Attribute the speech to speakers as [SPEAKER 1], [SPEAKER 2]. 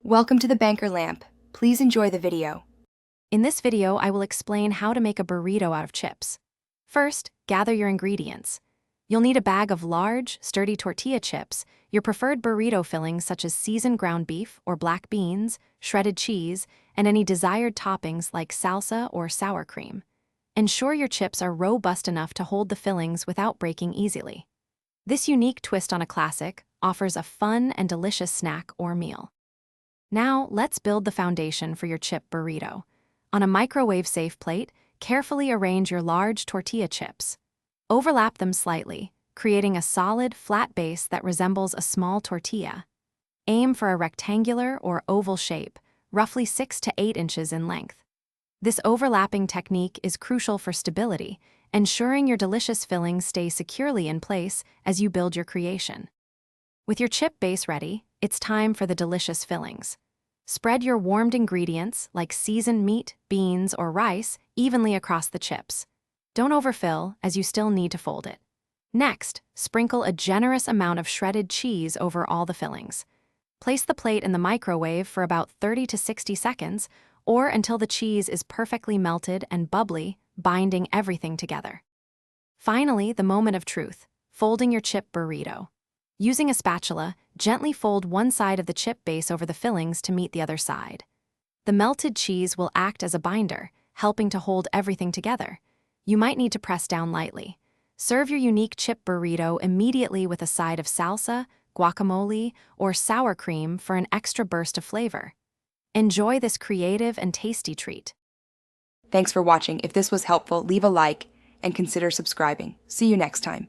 [SPEAKER 1] Welcome to the Banker Lamp. Please enjoy the video.
[SPEAKER 2] In this video, I will explain how to make a burrito out of chips. First, gather your ingredients. You'll need a bag of large, sturdy tortilla chips, your preferred burrito fillings such as seasoned ground beef or black beans, shredded cheese, and any desired toppings like salsa or sour cream. Ensure your chips are robust enough to hold the fillings without breaking easily. This unique twist on a classic offers a fun and delicious snack or meal. Now, let's build the foundation for your chip burrito. On a microwave-safe plate, carefully arrange your large tortilla chips. Overlap them slightly, creating a solid, flat base that resembles a small tortilla. Aim for a rectangular or oval shape, roughly 6 to 8 inches in length. This overlapping technique is crucial for stability, ensuring your delicious fillings stay securely in place as you build your creation. With your chip base ready, it's time for the delicious fillings. Spread your warmed ingredients, like seasoned meat, beans, or rice, evenly across the chips. Don't overfill, as you still need to fold it. Next, sprinkle a generous amount of shredded cheese over all the fillings. Place the plate in the microwave for about 30 to 60 seconds, or until the cheese is perfectly melted and bubbly, binding everything together. Finally, the moment of truth, folding your chip burrito. Using a spatula, gently fold one side of the chip base over the fillings to meet the other side. The melted cheese will act as a binder, helping to hold everything together. You might need to press down lightly. Serve your unique chip burrito immediately with a side of salsa, guacamole, or sour cream for an extra burst of flavor. Enjoy this creative and tasty treat.
[SPEAKER 1] Thanks for watching. If this was helpful, leave a like and consider subscribing. See you next time.